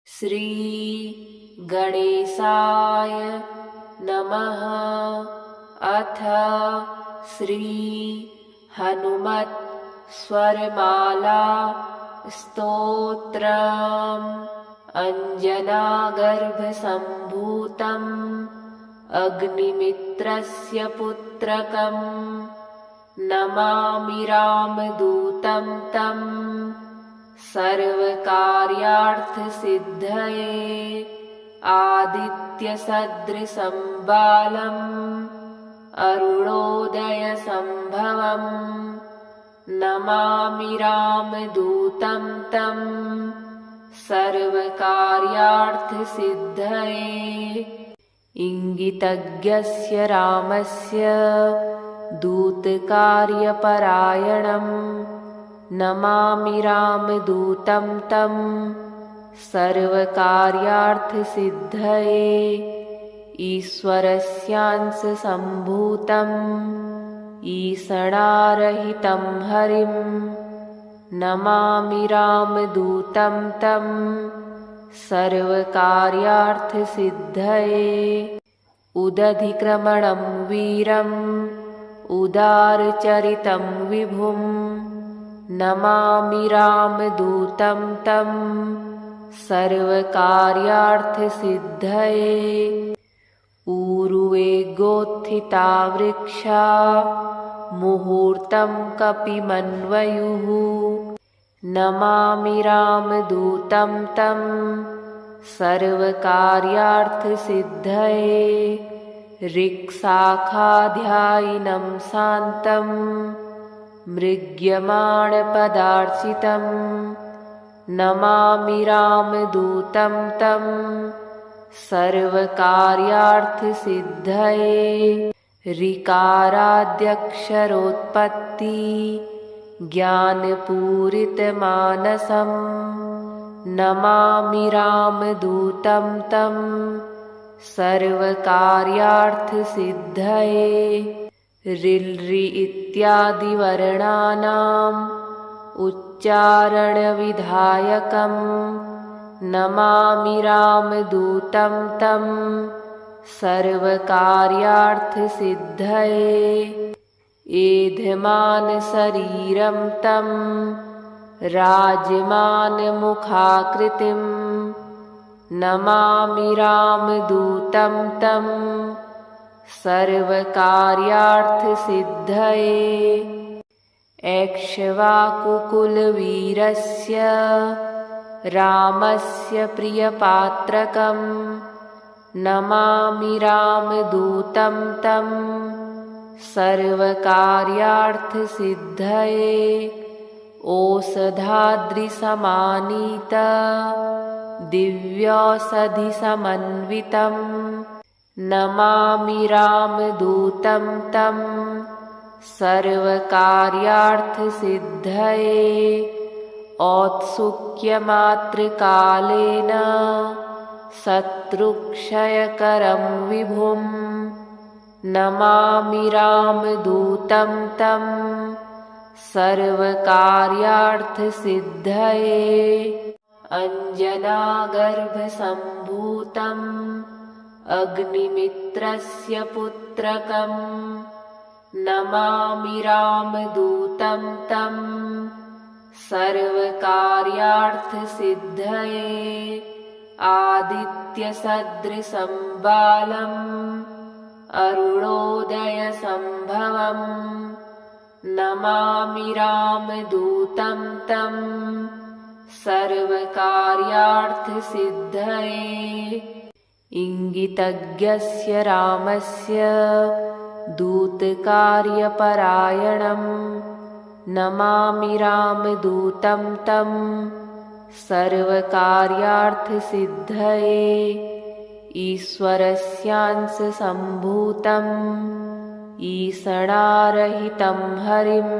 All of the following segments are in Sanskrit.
श्री गणेशाय नमः। अथ श्री हनुमत् स्वरमाला स्तोत्रम्। अंजनागर्भसम्भूतम् अग्निमित्रस्य पुत्रकम् नमामि रामदूतं तम् सर्वकार्यार्थसिद्धये। आदित्यसदृशं बालम् अरुणोदयसम्भवम् नमामि रामदूतं तम् सर्वकार्यार्थसिद्धये। इंगितज्ञस्य रामस्य दूतकार्यपरायणम् नमामि रामदूतं तम् सर्वकार्यार्थसिद्धये। ईश्वरस्यांशसम्भूतम् ईषणारहितं हरिं नमामि रामदूतं तम् सर्वकार्यार्थसिद्धये। उदधिक्रमणं वीरम् उदारचरितं विभुम् नमामि रामदूतं तम् सर्वकार्यार्थसिद्धये। ऊर्वे गोत्थिता वृक्षा मुहूर्तं कपिमन्वयुः नमामि रामदूतं तम् सर्वकार्यार्थसिद्धये। ऋक्शाखाध्यायिनं शान्तम् मृग्यमाणपदार्चितं नमामि रामदूतं तम् सर्वकार्यार्थसिद्धये। ऋकाराद्यक्षरोत्पत्ति ज्ञानपूरितमानसम् नमामि रामदूतं तम् सर्वकार्यार्थसिद्धये। ऋल् इत्यादिवर्णानाम् उच्चारणविधायकम् नमामि रामदूतं तम् सर्वकार्यार्थसिद्धये। एधमानशरीरं तं राजमानमुखाकृतिम् नमामि रामदूतं तम् सर्वकार्यार्थसिद्धये। एक्ष्वाकुकुलवीरस्य रामस्य प्रियपात्रकम् नमामि रामदूतं तम् सर्वकार्यार्थसिद्धये। ओषधाद्रिसमानीत दिव्यौषधिसमन्वितं नमामि रामदूतं तम् सर्वकार्यार्थसिद्धये। औत्सुक्यमात्रकालेन शत्रुक्षयकरं विभुम् नमामि रामदूतं तम् सर्वकार्यार्थसिद्धये। अंजनागर्भसम्भूतम् अग्निमित्रस्य पुत्रकम् नमामि रामदूतं तम् सर्वकार्यार्थसिद्धये। आदित्यसदृशं बालम् अरुणोदयसम्भवम् नमामि रामदूतं तम् सर्वकार्यार्थसिद्धये। इंगितज्ञस्य रामस्य दूतकार्यपरायणम् नमामि रामदूतं तम् सर्वकार्यार्थसिद्धये। ईश्वरस्यांशसम्भूतम् ईषणारहितं हरिं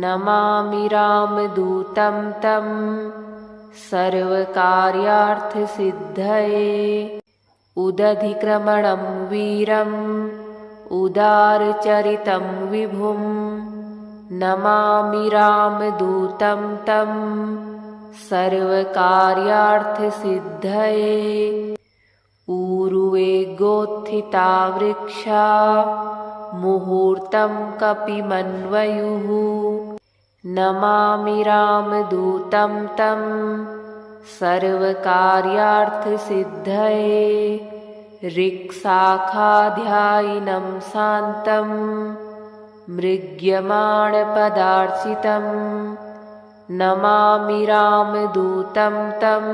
नमामि रामदूतं तम् सर्वकार्यार्थसिद्धये। उदधिक्रमणं वीरम् उदारचरितं विभुम् नमामि रामदूतं तम् सर्वकार्यार्थसिद्धये ऊर्वे गोत्थिता वृक्षा मुहूर्तं कपिमन्वयुः नमामि रामदूतं तं सर्वकार्यार्थसिद्धये ऋक्शाखाध्यायिनं शान्तं मृग्यमाणपदार्चितं नमामि रामदूतं तं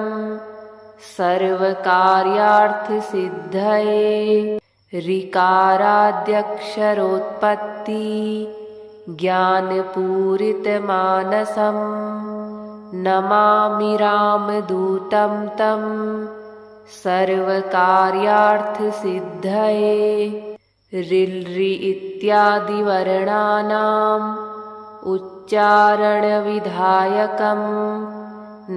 सर्वकार्यार्थसिद्धये ऋकाराद्यक्षरोत्पत्ति ज्ञानपूरितमानसं नमामि रामदूतं तं सर्वकार्यार्थसिद्धये ऋल् इत्यादिवर्णानाम् उच्चारणविधायकं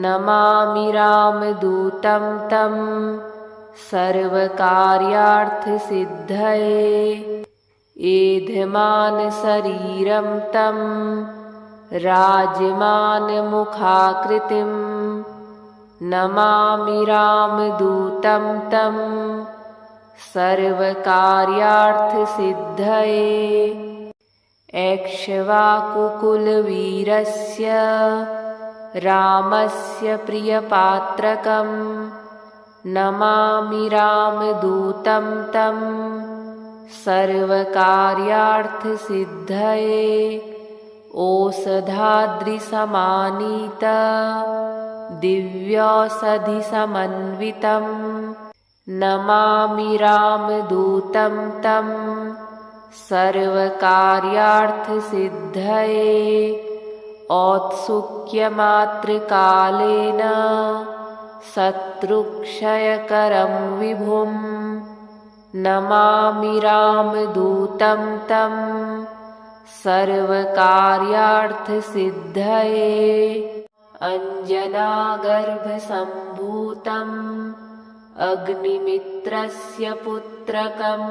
नमामि रामदूतं तं सर्वकार्यार्थसिद्धये एधमानशरीरं तं राजमानमुखाकृतिं नमामि रामदूतं तं सर्वकार्यार्थसिद्धये ऐक्ष्वाकुकुलवीरस्य रामस्य प्रियपात्रकं नमामि रामदूतं तं सर्वकार्यार्थसिद्धये ओषधाद्रिसमानीत दिव्यौषधिसमन्वितं नमामि रामदूतं तं सर्वकार्यार्थसिद्धये औत्सुक्यमात्रकालेन शत्रुक्षयकरं विभुं नमामि रामदूतं तं सर्वकार्यार्थसिद्धये अञ्जनागर्भसम्भूतम् अग्निमित्रस्य पुत्रकं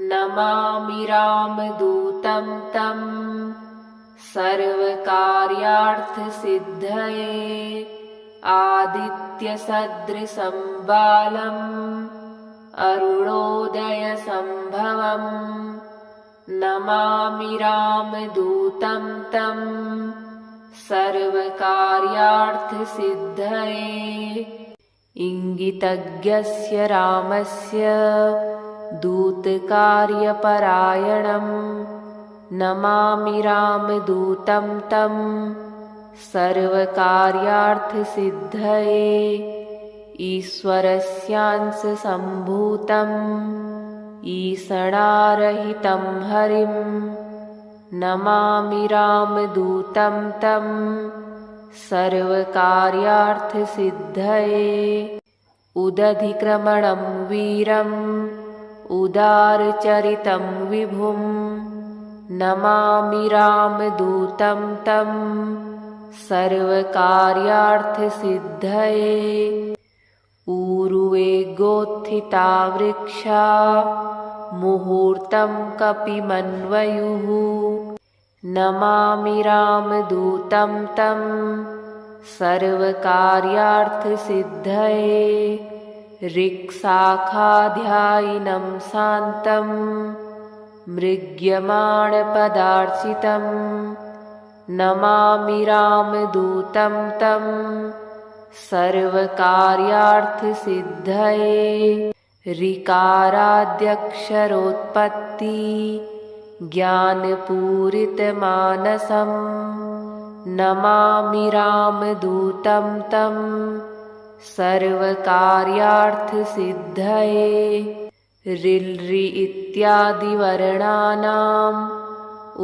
नमामि रामदूतं तं सर्वकार्यार्थसिद्धये आदित्यसदृशं बालम् अरुणोदयसम्भवं नमामि रामदूतं तं सर्वकार्यार्थसिद्धये इंगितज्ञस्य रामस्य दूतकार्यपरायणं नमामि रामदूतं तं सर्वकार्यार्थसिद्धये ईश्वरस्यांशसम्भूतं ईषणारहितं हरिं नमामि रामदूतं तं सर्वकार्यार्थसिद्धये उदधिक्रमणं वीरम् उदारचरितं विभुं नमामि रामदूतं तं सर्वकार्यार्थसिद्धये ऊर्वे गोत्थिता वृक्षा मुहूर्तं कपिमन्वयुः नमामि रामदूतं तं सर्वकार्यार्थसिद्धये ऋक्शाखाध्यायिनं शान्तं मृग्यमाणपदार्चितं नमामि रामदूतं तं सर्वकार्यार्थसिद्धये ऋकाराद्यक्षरोत्पत्ति ज्ञानपूरितमानसं नमामि रामदूतं तं सर्वकार्यार्थसिद्धये ऋल् इत्यादिवर्णानाम्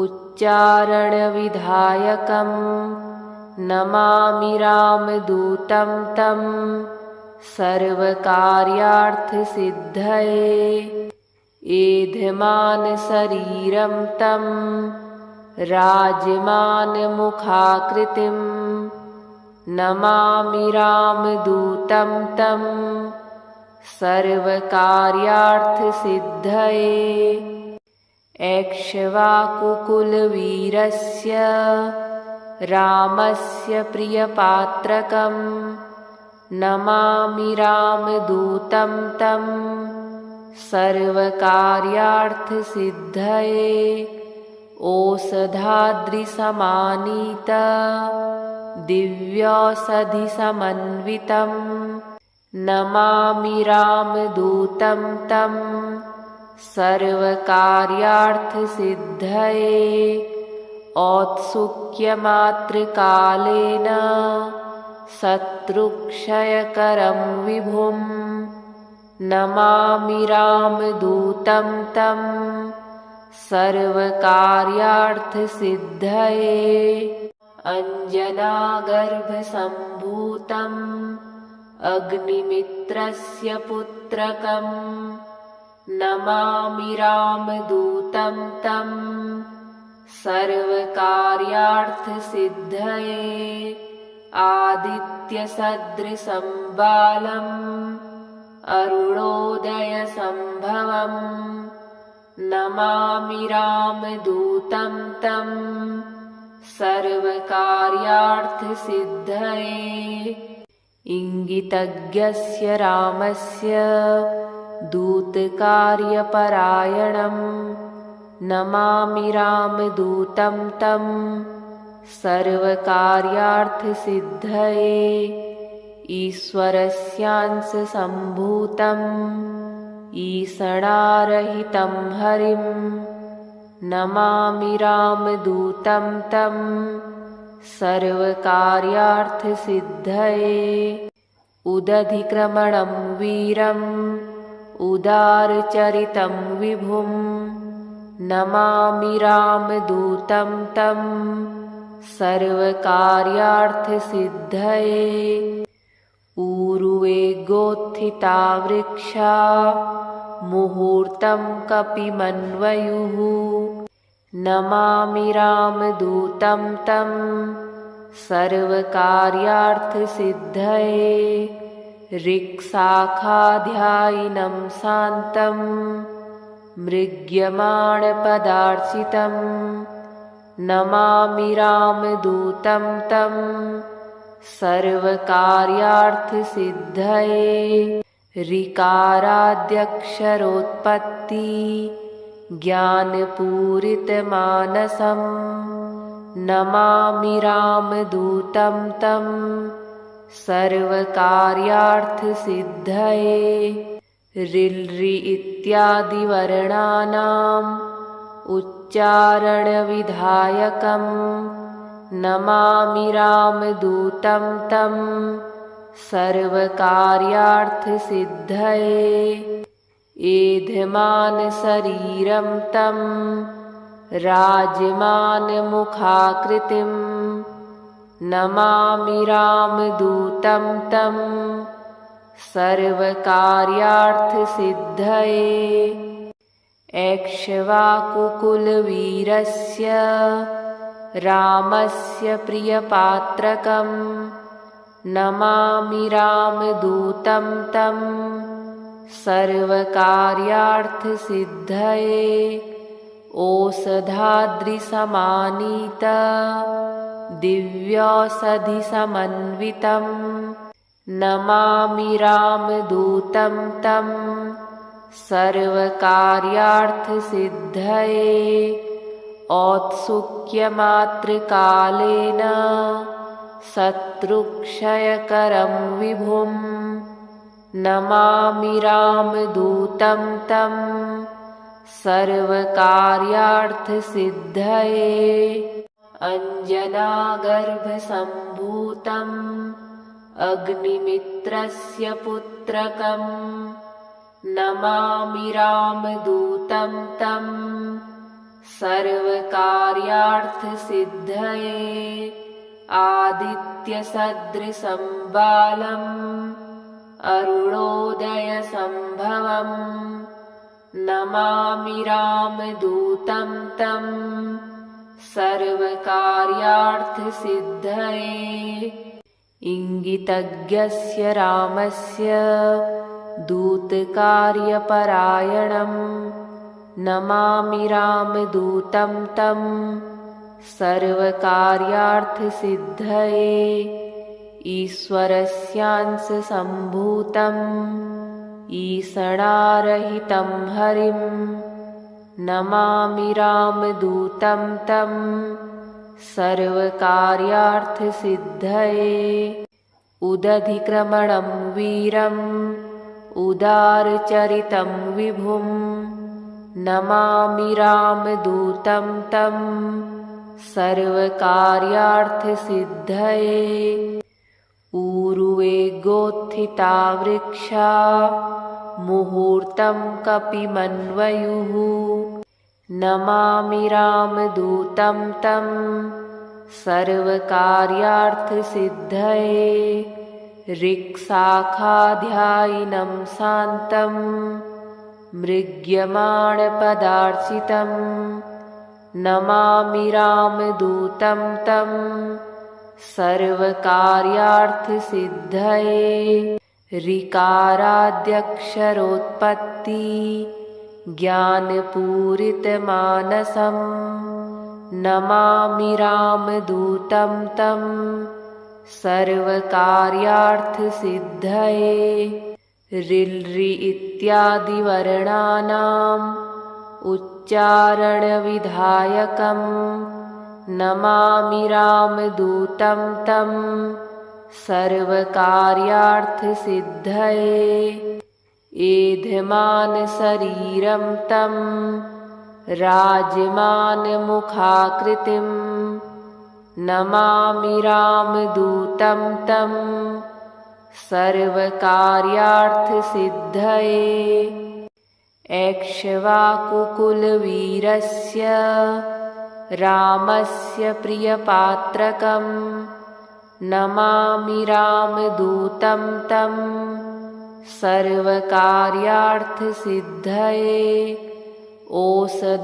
उच्चारणविधायकं नमामि रामदूतं तं सर्वकार्यार्थसिद्धये एधमानशरीरं तं राजमानमुखाकृतिं नमामि रामदूतं तं सर्वकार्यार्थसिद्धये ऐक्ष्वाकुकुलवीरस्य रामस्य प्रियपात्रकं नमामि रामदूतं तं सर्वकार्यार्थसिद्धये ओषधाद्रिसमानीत दिव्यौषधिसमन्वितं नमामि रामदूतं तं सर्वकार्यार्थसिद्धये औत्सुक्यमात्रकालेन शत्रुक्षयकरं विभुं नमामि रामदूतं तं सर्वकार्यार्थसिद्धये अञ्जनागर्भसम्भूतम् अग्निमित्रस्य पुत्रकं नमामि रामदूतं तं सर्वकार्यार्थसिद्धये आदित्यसदृशं बालम् अरुणोदयसम्भवं नमामि रामदूतं तं सर्वकार्यार्थसिद्धये इङ्गितज्ञस्य रामस्य दूतकार्यपरायणं नमामि रामदूतं तं सर्वकार्यार्थसिद्धये ईश्वरस्यांशसम्भूतम् ईषणारहितं हरिं नमामि रामदूतं तं सर्वकार्यार्थसिद्धये उदधिक्रमणं वीरम् उदारचरितं विभुं नमामि रामदूतं तं सर्वकार्यार्थसिद्धये ऊर्वेगोत्थिता वृक्षा मुहूर्तं कपिमन्वयुः नमामि रामदूतं तं सर्वकार्यार्थसिद्धये ऋक्शाखाध्यायिनं शान्तं मृग्यमाणपदार्चितं नमामि रामदूतं तं सर्वकार्यार्थसिद्धये ऋकाराद्यक्षरोत्पत्ति ज्ञानपूरितमानसं नमामि रामदूतं तं सर्वकार्यार्थसिद्धये ऋल् इत्यादिवर्णानाम् उच्चारणविधायकं नमामि रामदूतं तं सर्वकार्यार्थसिद्धये एधमानशरीरं तं राजमानमुखाकृतिं नमामि रामदूतं तं सर्वकार्यार्थसिद्धये ऐक्ष्वाकुकुलवीरस्य रामस्य प्रियपात्रकं नमामि रामदूतं तं सर्वकार्यार्थसिद्धये ओषधाद्रिसमानीत दिव्यौषधिसमन्वितं नमामि रामदूतं तं सर्वकार्यार्थसिद्धये औत्सुक्यमात्रकालेन शत्रुक्षयकरं विभुं नमामि रामदूतं तं सर्वकार्यार्थसिद्धये अञ्जनागर्भसम्भूतम् अग्निमित्रस्य पुत्रकं नमामि रामदूतं तं सर्वकार्यार्थसिद्धये आदित्यसदृशं बालम् अरुणोदयसम्भवं नमामि रामदूतं तं सर्वकार्यार्थसिद्धये इङ्गितज्ञस्य रामस्य दूतकार्यपरायणं नमामि रामदूतं तं सर्वकार्यार्थसिद्धये ईश्वरस्यांश सम्भूतम् ईशणारहितं हरिं नमामि रामदूतं तं सर्वकार्यार्थसिद्धये उदधिक्रमणं वीरम् उदारचरितं विभुं नमामि रामदूतं तं सर्वकार्यार्थसिद्धये ऊर्वे गोत्थिता वृक्षा मुहूर्तं कपिमन्वयुः नमामि रामदूतं तं सर्वकार्यार्थसिद्धये ऋक्शाखाध्यायिनं शान्तं मृग्यमाणपदार्चितं नमामि रामदूतं तं सर्वकार्यार्थसिद्धये ऋकाराद्यक्षरोत्पत्ति ज्ञानपूरितमानसं नमामि रामदूतं तं सर्वकार्यार्थसिद्धये ऋल् इत्यादिवर्णानाम् उच्चारणविधायकं नमामि रामदूतं तं सर्वकार्यार्थसिद्धये एधमानशरीरं तं राजमानमुखाकृतिं नमामि रामदूतं तं सर्वकार्यार्थसिद्धये ऐक्ष्वाकुकुलवीरस्य रामस्य प्रियपात्रकं नमामि रामदूतं तं सर्वकार्यार्थसिद्धये ओषधाद्रिसमानीत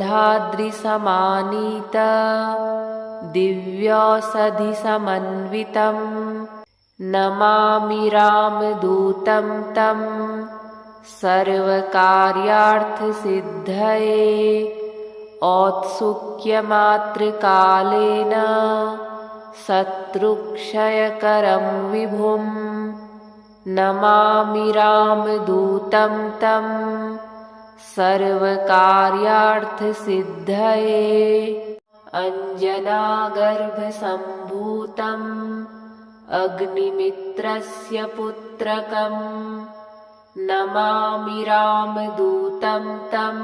दिव्यौषधिसमन्वितं नमामि रामदूतं तं सर्वकार्यार्थसिद्धये औत्सुक्यमात्रकालेन शत्रुक्षयकरं विभुं नमामि रामदूतं तं सर्वकार्यार्थसिद्धये अञ्जनागर्भसम्भूतम् अग्निमित्रस्य पुत्रकं नमामि रामदूतं तं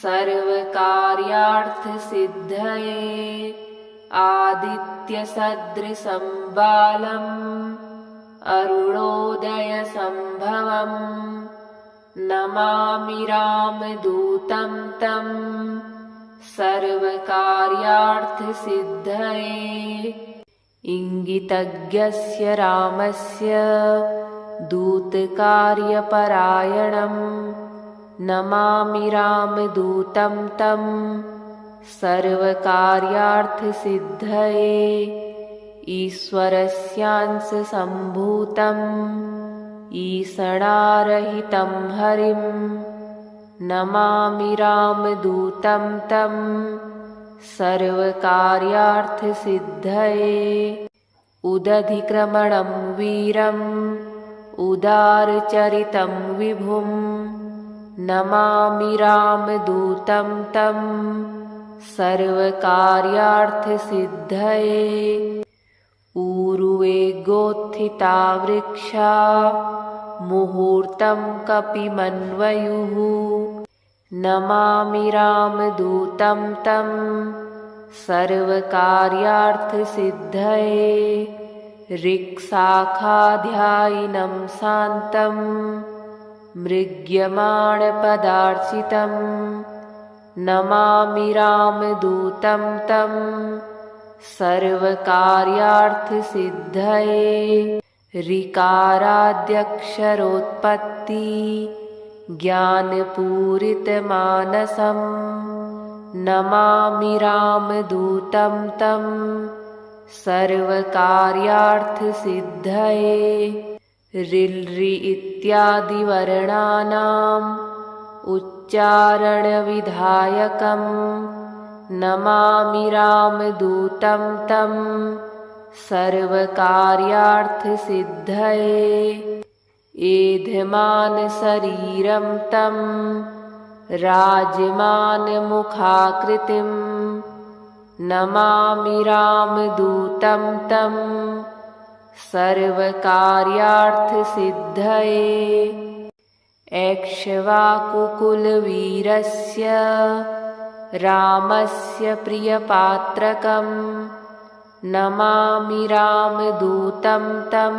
सर्वकार्यार्थसिद्धये आदित्यसदृशं बालम् अरुणोदयसम्भवम् नमामि रामदूतं तं सर्वकार्यार्थसिद्धये इङ्गितज्ञस्य रामस्य दूतकार्यपरायणं नमामि रामदूतं तं सर्वकार्यार्थसिद्धये ईश्वरस्यांशसम्भूतम् ईशणारहितं हरिं नमामि रामदूतं तं सर्वकार्यार्थसिद्धये उदधिक्रमणं वीरम् उदारचरितं विभुं नमामि रामदूतं तं सर्वकार्यार्थसिद्धये ऊर्वे गोत्थिता वृक्षा मुहूर्तं कपिमन्वयुः नमामि रामदूतं तं सर्वकार्यार्थसिद्धये ऋक्शाखाध्यायिनं शान्तं मृग्यमाणपदार्चितं नमामि रामदूतं तं सर्वकार्यार्थसिद्धये ऋकाराद्यक्षरोत्पत्ति ज्ञानपूरितमानसं नमामि रामदूतं तं सर्वकार्यार्थसिद्धये ऋल् इत्यादिवर्णानाम् उच्चारणविधायकं नमामि रामदूतं तं सर्वकार्यार्थसिद्धये एधमानशरीरं तं राजमानमुखाकृतिं नमामि रामदूतं तं सर्वकार्यार्थसिद्धये एक्ष्वाकुकुलवीरस्य रामस्य प्रियपात्रकं नमामि रामदूतं तं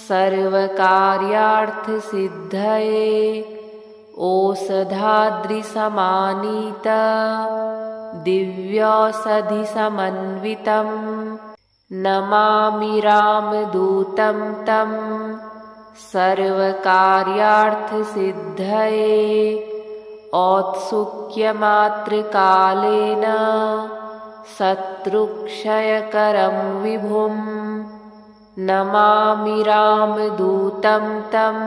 सर्वकार्यार्थसिद्धये ओषधाद्रिसमानीत दिव्यौषधिसमन्वितं नमामि रामदूतं तं सर्वकार्यार्थसिद्धये औत्सुक्यमात्रकालेन शत्रुक्षयकरं विभुं नमामि रामदूतं तं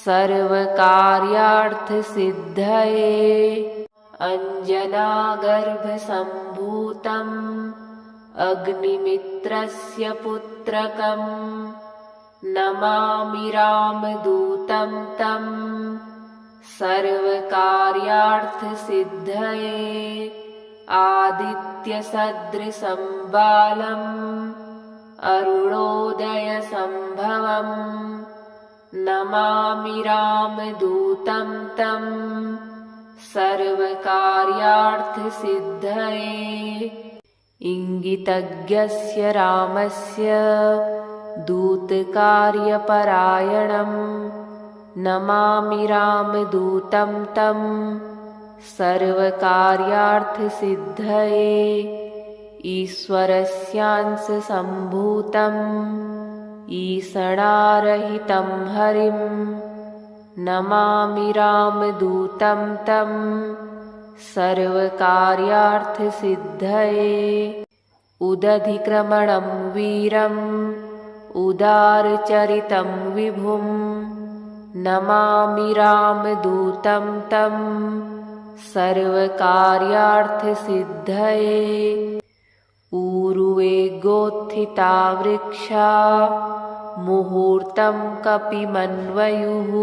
सर्वकार्यार्थसिद्धये अञ्जनागर्भसम्भूतम् अग्निमित्रस्य पुत्रकं नमामि रामदूतं तं सर्वकार्यार्थसिद्धये आदित्यसदृशं बालम् अरुणोदयसम्भवं नमामि रामदूतं तं सर्वकार्यार्थसिद्धये इङ्गितज्ञस्य रामस्य दूतकार्यपरायणं नमामि रामदूतं तं सर्वकार्यार्थसिद्धये ईश्वरस्यांशसम्भूतम् ईषणारहितं हरिं नमामि रामदूतं तं सर्वकार्यार्थसिद्धये उदधिक्रमणं वीरम् उदारचरितं विभुं नमामि रामदूतं तं सर्वकार्यार्थसिद्धये ऊर्वेगोत्थिता वृक्षा मुहूर्तं कपिमन्वयुः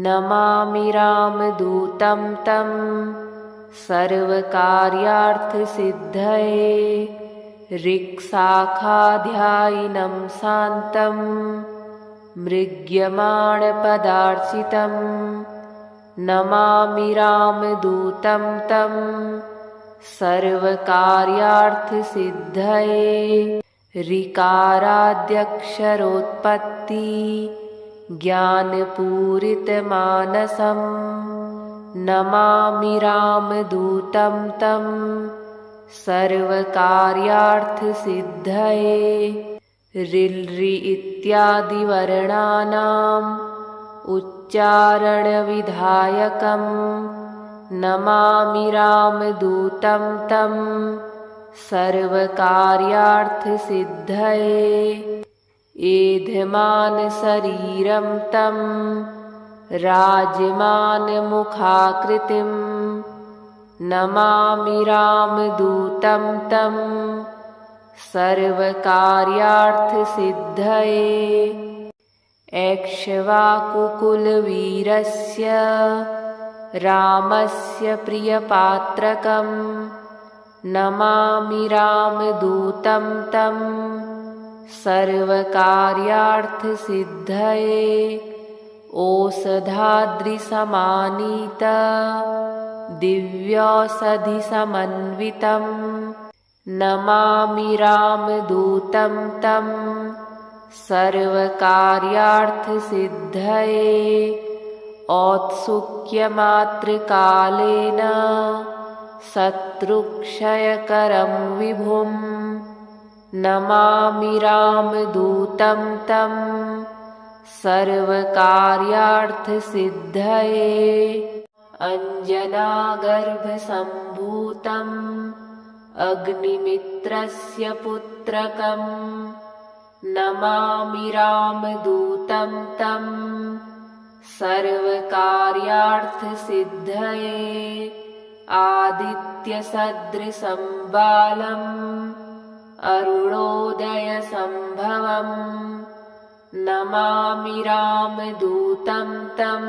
नमामि रामदूतं तं सर्वकार्यार्थसिद्धये ऋक्शाखाध्यायिनं शान्तं मृग्यमाणपदार्चितं नमामि रामदूतं तं सर्वकार्यार्थसिद्धये ऋकाराद्यक्षरोत्पत्ति ज्ञानपूरितमानसं नमामि रामदूतं तं सर्वकार्यार्थसिद्धये ऋल् इत्यादिवर्णानाम् उच्चारणविधायकं नमामि रामदूतं तं सर्वकार्यार्थसिद्धये एधमानशरीरं तं राजमानमुखाकृतिं नमामि रामदूतं तं सर्वकार्यार्थसिद्धये एक्ष्वाकुकुलवीरस्य रामस्य प्रियपात्रकं नमामि रामदूतं तं सर्वकार्यार्थसिद्धये ओषधाद्रिसमानीत दिव्यौषधिसमन्वितं नमामि रामदूतं तं सर्वकार्यार्थसिद्धये औत्सुक्यमात्रकालेन शत्रुक्षयकरं विभुं नमामि रामदूतं तं सर्वकार्यार्थसिद्धये अञ्जनागर्भसम्भूतम् अग्निमित्रस्य पुत्रकं नमामि रामदूतं तं सर्वकार्यार्थसिद्धये आदित्यसदृशं बालम् अरुणोदयसम्भवम् नमामि रामदूतं तं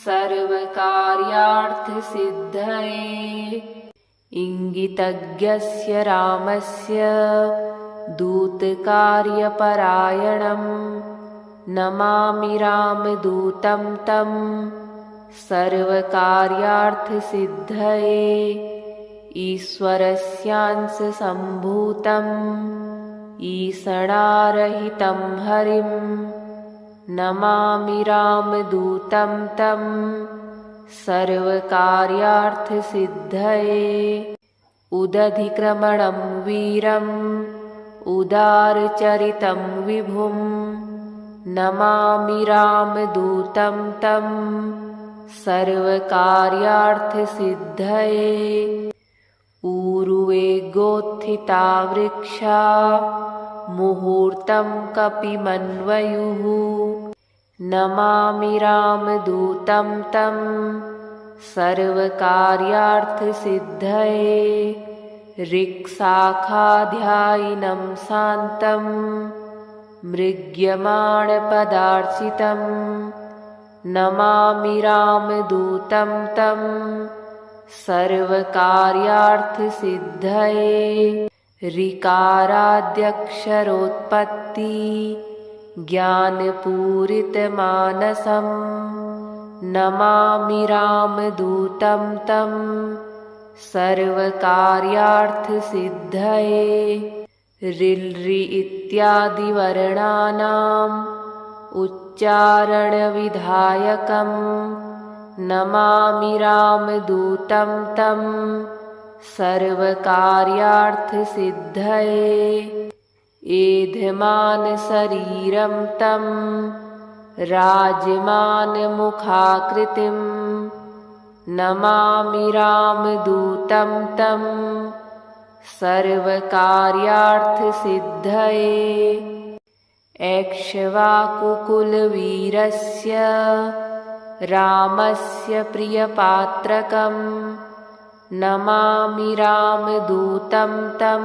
सर्वकार्यार्थसिद्धये। इङ्गितज्ञस्य रामस्य दूतकार्यपरायणं नमामि रामदूतं तं सर्वकार्यार्थसिद्धये। ईश्वरस्यांशसम्भूतम् ईषणारहितं हरिं नमामि रामदूतं तं सर्वकार्यार्थसिद्धये। उदधिक्रमणं वीरम् उदारचरितं विभुं नमामि रामदूतं तं सर्वकार्यार्थसिद्धये। ऊर्वेगोत्थिता वृक्षा मुहूर्तं कपिमन्वयुः नमामि रामदूतं तं सर्वकार्यार्थसिद्धये। ऋक्शाखाध्यायिनं शान्तं मृग्यमाणपदार्चितं नमामि रामदूतं तं सर्वकार्यार्थसिद्धये। ऋकाराद्यक्षरोत्पत्ति ज्ञानपूरितमानसं नमामि रामदूतं तं सर्वकार्यार्थसिद्धये। ऋल् इत्यादिवर्णानाम् उच्चारणविधायकं नमामि रामदूतं तं सर्वकार्यार्थसिद्धये। एधमानशरीरं तं राजमानमुखाकृतिं नमामि रामदूतं तं सर्वकार्यार्थसिद्धये। एक्ष्वाकुकुलवीरस्य रामस्य प्रियपात्रकं नमामि रामदूतं तं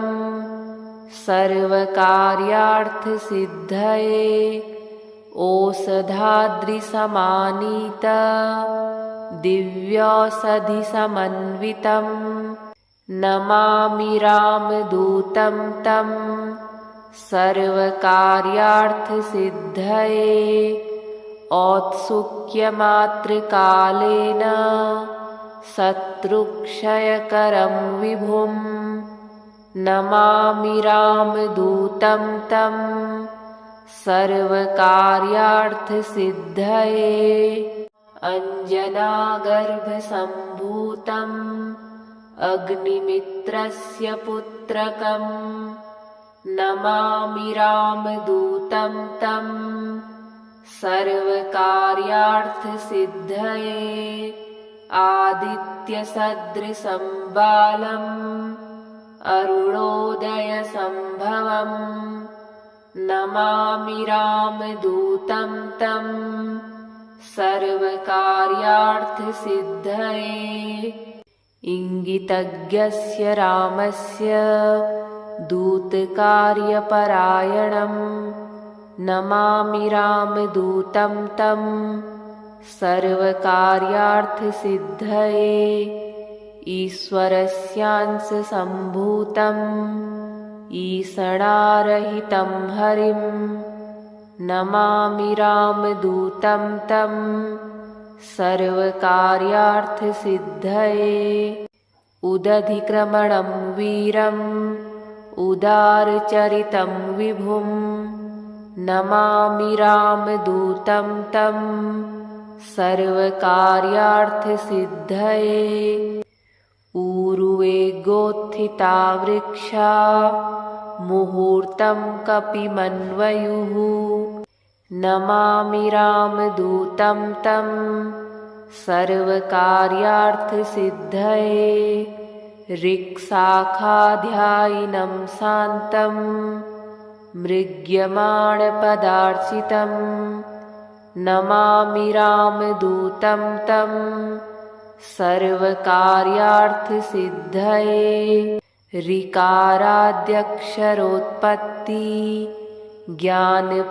सर्वकार्यार्थसिद्धये। ओषधाद्रिसमानीत दिव्यौषधिसमन्वितं नमामि रामदूतं तं सर्वकार्यार्थसिद्धये। औत्सुक्यमात्रकालेन शत्रुक्षयकरं विभुं नमामि रामदूतं तं सर्वकार्यार्थसिद्धये। अञ्जनागर्भसम्भूतम् अग्निमित्रस्य पुत्रकं नमामि रामदूतं तं सर्वकार्यार्थसिद्धये। आदित्यसदृशं बालम् अरुणोदयसम्भवम् नमामि रामदूतं तं सर्वकार्यार्थसिद्धये। इङ्गितज्ञस्य रामस्य दूतकार्यपरायणं नमामि रामदूतं तं सर्वकार्यार्थसिद्धये। ईश्वरस्यांशसम्भूतम् ईषणारहितं हरिं नमामि रामदूतं तं सर्वकार्यार्थसिद्धये। उदधिक्रमणं वीरम् उदारचरितं विभुं नमामि रामदूतं तं सर्वकार्यार्थसिद्धये। ऊर्वेगोत्थिता वृक्षा मुहूर्तं कपिमन्वयुः नमामि रामदूतं तं सर्वकार्यार्थसिद्धये। ऋक्शाखाध्यायिनं शान्तं मृग्यमाणपदार्चितं नमामि रामदूतं तं सर्वकार्यार्थसिद्धये ऋकाराद्यक्षरोत्पत्ति ज्ञानपूरितमानसं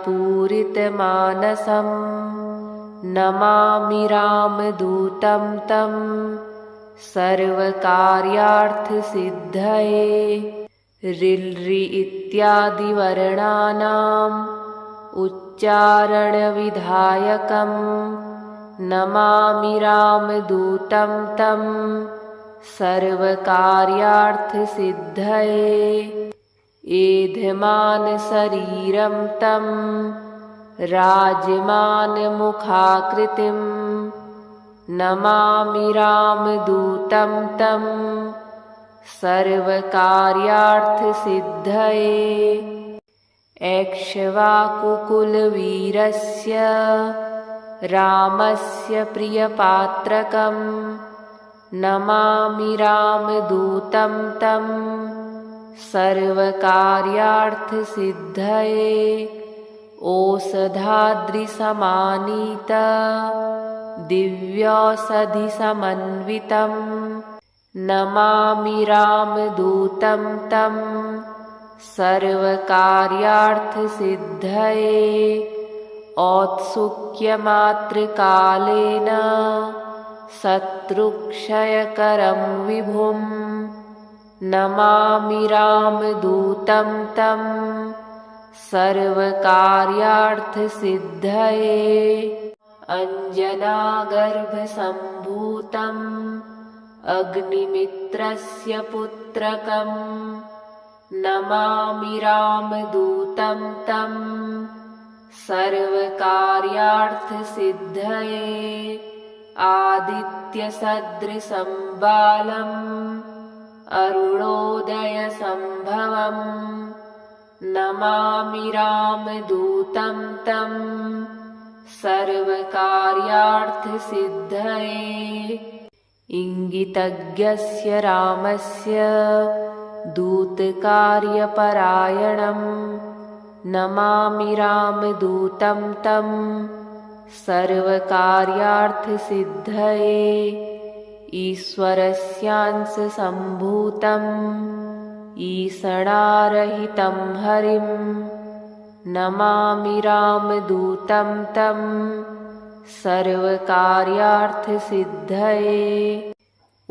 नमामि रामदूतं तं सर्वकार्यार्थसिद्धये ऋल् इत्यादिवर्णानाम् उच्चारणविधायकं नमामि रामदूतं तं सर्वकार्यार्थसिद्धये एधमानशरीरं तं राजमानमुखाकृतिं नमामि रामदूतं तं सर्वकार्यार्थसिद्धये ऐक्ष्वाकुकुलवीरस्य रामस्य प्रियपात्रकं नमामि रामदूतं तं सर्वकार्यार्थसिद्धये ओषधाद्रिसमानीत दिव्यौषधिसमन्वितं नमामि रामदूतं तं सर्वकार्यार्थसिद्धये औत्सुक्यमात्रकालेन शत्रुक्षयकरं विभुं नमामि रामदूतं तं सर्वकार्यार्थसिद्धये अञ्जनागर्भसम्भूतम् अग्निमित्रस्य पुत्रकं नमामि रामदूतं तं सर्वकार्यार्थसिद्धये आदित्यसदृशं बालम् अरुणोदयसम्भवं नमामि रामदूतं तं सर्वकार्यार्थसिद्धये इंगितज्ञस्य रामस्य दूतकार्यपरायणं नमामि रामदूतं तं सर्वकार्यार्थसिद्धये ईश्वरस्यांशसम्भूतम् ईषणारहितं हरिं नमामि रामदूतं तं सर्वकार्यार्थसिद्धये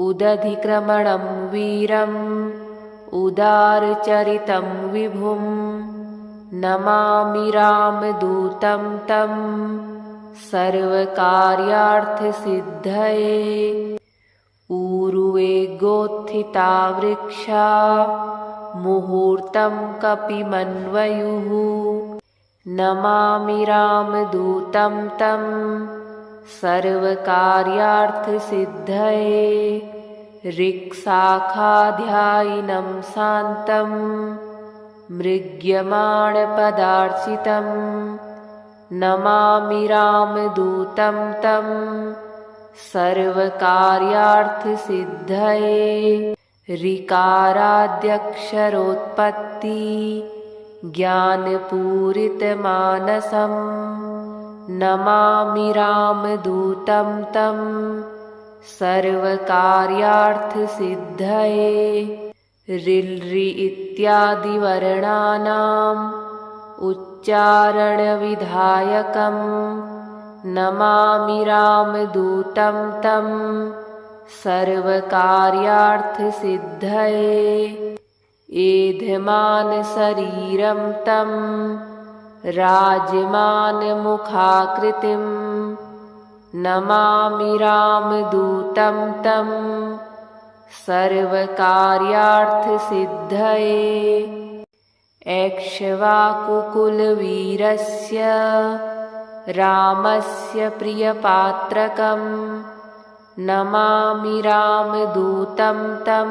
उदधिक्रमणं वीरम् उदारचरितं विभुं नमामि रामदूतं तं सर्वकार्यार्थसिद्धये ऊर्वे गोत्थिता वृक्षा मुहूर्तं कपिमन्वयुः नमामि रामदूतं तं सर्वकार्यार्थसिद्धये ऋक्शाखाध्यायिनं शान्तं मृग्यमाणपदार्चितं नमामि रामदूतं तं सर्वकार्यार्थसिद्धये ऋकाराद्यक्षरोत्पत्ति ज्ञानपूरितमानसं नमामि रामदूतं तं सर्वकार्यार्थसिद्धये ऋल् इत्यादिवर्णानाम् उच्चारणविधायकं नमामि रामदूतं तं सर्वकार्यार्थसिद्धये एधमानशरीरं तं राजमानमुखाकृतिं नमामि रामदूतं तं सर्वकार्यार्थसिद्धये ऐक्ष्वाकुकुलवीरस्य रामस्य प्रियपात्रकं नमामि रामदूतं तं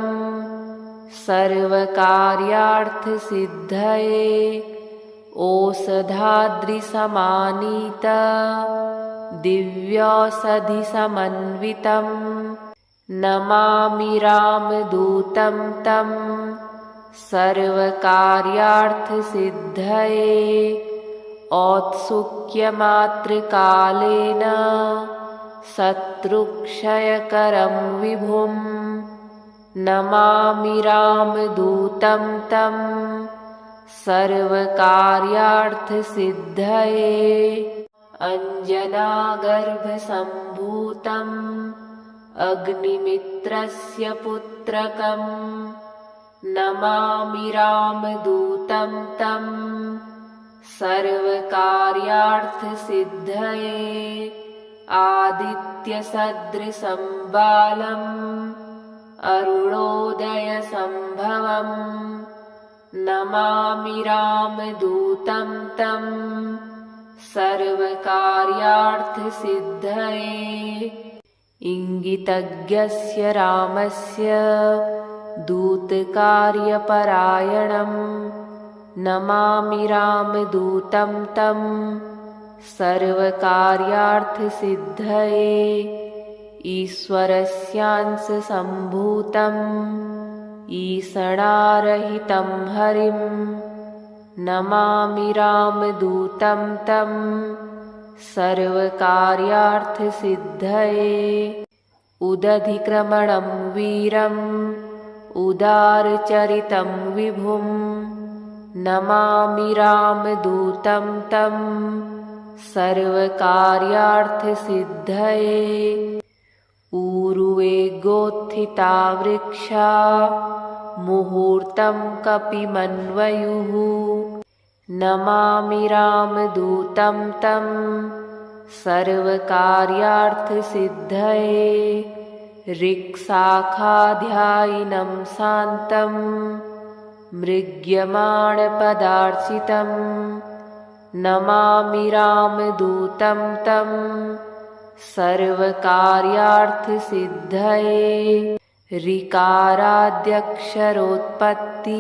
सर्वकार्यार्थसिद्धये ओषधाद्रिसमानीत दिव्यौषधिसमन्वितं नमामि रामदूतं तं सर्वकार्यार्थसिद्धये औत्सुक्यमात्रकालेन शत्रुक्षयकरं विभुं नमामि रामदूतं तं सर्वकार्यार्थसिद्धये अञ्जनागर्भसम्भूतम् अग्निमित्रस्य पुत्रकं नमामि रामदूतं तं सर्वकार्यार्थसिद्धये आदित्यसदृशं बालम् अरुणोदयसम्भवम् नमामि रामदूतं तं सर्वकार्यार्थसिद्धये इङ्गितज्ञस्य रामस्य दूतकार्यपरायणं नमामि रामदूतं तं सर्वकार्यार्थसिद्धये ईश्वरस्यांशसम्भूतम् ईशणारहितं हरिं नमामि रामदूतं तं सर्वकार्यार्थसिद्धये उदधिक्रमणं वीरम् उदारचरितं विभुं नमामि रामदूतं तं सर्वकार्यार्थसिद्धये ऊर्वेगोत्थिता वृक्षा मुहूर्तं कपिमन्वयुः नमामि रामदूतं तं सर्वकार्यार्थसिद्धये ऋक्शाखाध्यायिनं शान्तं मृग्यमाणपदार्चितं नमामि रामदूतं तं सर्वकार्यार्थसिद्धये ऋकाराद्यक्षरोत्पत्ति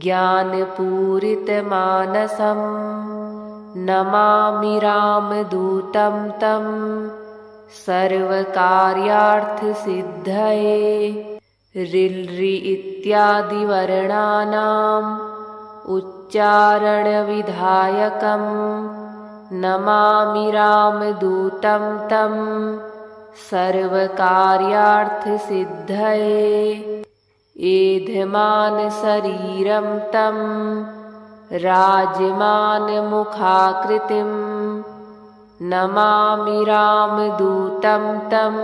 ज्ञानपूरितमानसं नमामि रामदूतं तं सर्वकार्यार्थसिद्धये ऋल् इत्यादिवर्णानाम् उच्चारणविधायकं नमामि रामदूतं तं सर्वकार्यार्थसिद्धये एधमानशरीरं तं राजमानमुखाकृतिं नमामि रामदूतं तं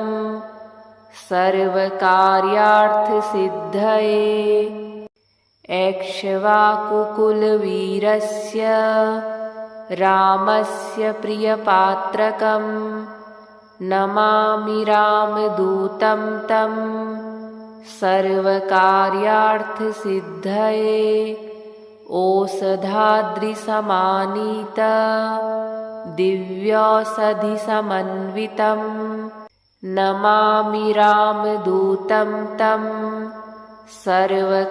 सर्वकार्यार्थसिद्धये ऐक्ष्वाकुकुलवीरस्य रामस्य प्रियपात्रकं नमामि रामदूतं तं सर्वकार्यार्थसिद्धये ओषधाद्रिसमानीत दिव्यौषधिसमन्वितं नमामि रामदूतं तं सर्वकार्यार्थसिद्धये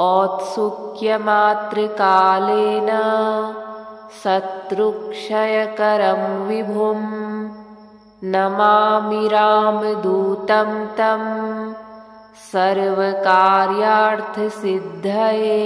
औत्सुक्यमात्रकालेन शत्रुक्षयकरं विभुं नमामि रामदूतं तं सर्वकार्यार्थसिद्धये